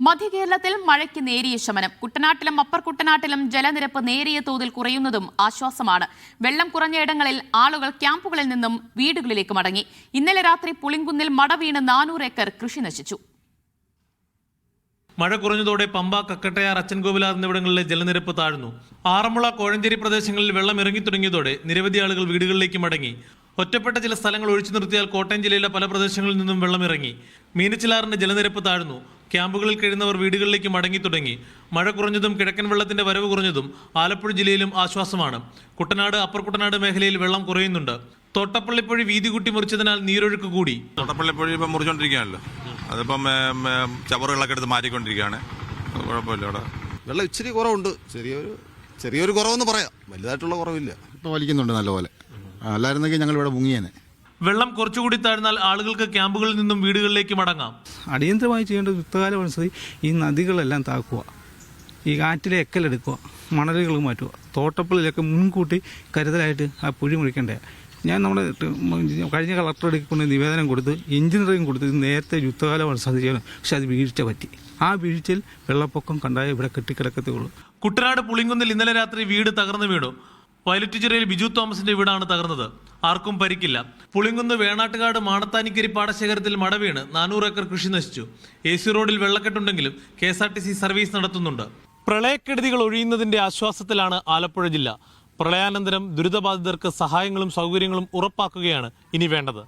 മധ്യകേരളത്തിൽ മഴയ്ക്ക് നേരിയ ശമനം. കുട്ടനാട്ടിലും അപ്പർ കുട്ടനാട്ടിലും ജലനിരപ്പ് നേരിയ തോതിൽ കുറയുന്നതും ആശ്വാസമാണ്. വെള്ളം കുറഞ്ഞയിടങ്ങളിൽ ആളുകൾ ക്യാമ്പുകളിൽ നിന്നും വീടുകളിലേക്ക് മടങ്ങി. ഇന്നലെ രാത്രി പുളിങ്കുന്നിൽ മട വീണ് 400 ഏക്കർ കൃഷി നശിച്ചു. മഴ കുറഞ്ഞതോടെ പമ്പ, കക്കട്ടയാർ, അച്ചൻകോവിലാർ എന്നിവിടങ്ങളിലെ ജലനിരപ്പ് താഴ്ന്നു. ആറന്മുള, കോഴഞ്ചേരി പ്രദേശങ്ങളിൽ വെള്ളം ഇറങ്ങി തുടങ്ങിയതോടെ നിരവധി ആളുകൾ വീടുകളിലേക്ക് മടങ്ങി. ഒറ്റപ്പെട്ട ചില സ്ഥലങ്ങൾ ഒഴിച്ചു നിർത്തിയാൽ കോട്ടയം ജില്ലയിലെ പല പ്രദേശങ്ങളിൽ നിന്നും വെള്ളം ഇറങ്ങി. മീനച്ചിലാറിന്റെ ജലനിരപ്പ് താഴ്ന്നു. ക്യാമ്പുകളിൽ കഴിയുന്നവർ വീടുകളിലേക്ക് മടങ്ങി തുടങ്ങി. മഴ കുറഞ്ഞതും കിഴക്കൻ വെള്ളത്തിന്റെ വരവ് കുറഞ്ഞതും ആലപ്പുഴ ജില്ലയിലും ആശ്വാസമാണ്. കുട്ടനാട്, അപ്പർ കുട്ടനാട് മേഖലയിൽ വെള്ളം കുറയുന്നുണ്ട്. തോട്ടപ്പള്ളിപ്പുഴ വീതി കൂട്ടി മുറിച്ചതിനാൽ നീരൊഴുക്ക് കൂടി. തോട്ടപ്പള്ളിപ്പുഴ ഇപ്പം മുറിച്ചോണ്ടിരിക്കുകയാണല്ലോ, അതിപ്പം ചവറുകളൊക്കെ എടുത്ത് മാറ്റിക്കൊണ്ടിരിക്കുകയാണ്. കുഴപ്പമില്ല, അവിടെ വെള്ളം ഇച്ചിരി കുറവുണ്ട്. ചെറിയൊരു കുറവെന്ന് പറയാം, വലുതായിട്ടുള്ള കുറവില്ല. ഇപ്പോൾ വലിക്കുന്നുണ്ട് നല്ലപോലെ. അല്ലായിരുന്നെങ്കിൽ ഞങ്ങൾ ഇവിടെ മുങ്ങിയേനെ. വെള്ളം കുറച്ചുകൂടി താഴ്ന്നാൽ ആളുകൾക്ക് ക്യാമ്പുകളിൽ നിന്നും വീടുകളിലേക്ക് മടങ്ങാം. അടിയന്തരമായി ചെയ്യേണ്ട യുദ്ധകാലം അനുസരിച്ച് ഈ നദികളെല്ലാം താക്കുക, ഈ കാറ്റിലെ എക്കലെടുക്കുക, മണലുകൾ മാറ്റുക. തോട്ടപ്പള്ളിയിലൊക്കെ മുൻകൂട്ടി കരുതലായിട്ട് ആ പുഴി മുറിക്കണ്ടേ. ഞാൻ നമ്മുടെ കഴിഞ്ഞ കളക്ടറുടെ കൊണ്ട് നിവേദനം കൊടുത്ത് എഞ്ചിനീയറിംഗ് കൊടുത്ത് നേരത്തെ യുദ്ധകാലം അനുസരിച്ച് ചെയ്യണം. പക്ഷെ അത് വീഴ്ച പറ്റി. ആ വീഴ്ചയിൽ വെള്ളപ്പൊക്കം കണ്ടാൽ ഇവിടെ കെട്ടിക്കിടക്കത്തേ ഉള്ളൂ. കുട്ടനാട് പുളിങ്കുന്നിൽ ഇന്നലെ രാത്രി വീട് തകർന്നു വീണു. വയലറ്റ് ചിറയിൽ ബിജു തോമസിന്റെ വീടാണ് തകർന്നത്. ആർക്കും പരിക്കില്ല. പുളിങ്കുന്ന് വേണാട്ടുകാട് മാണത്താനിക്കരി പാടശേഖരത്തിൽ മട വീണ് 400 ഏക്കർ കൃഷി നശിച്ചു. AC റോഡിൽ വെള്ളക്കെട്ടുണ്ടെങ്കിലും KSRTC സർവീസ് നടത്തുന്നുണ്ട്. പ്രളയക്കെടുതികൾ ഒഴിയുന്നതിന്റെ ആശ്വാസത്തിലാണ് ആലപ്പുഴ ജില്ല. പ്രളയാനന്തരം ദുരിതബാധിതർക്ക് സഹായങ്ങളും സൗകര്യങ്ങളും ഉറപ്പാക്കുകയാണ് ഇനി വേണ്ടത്.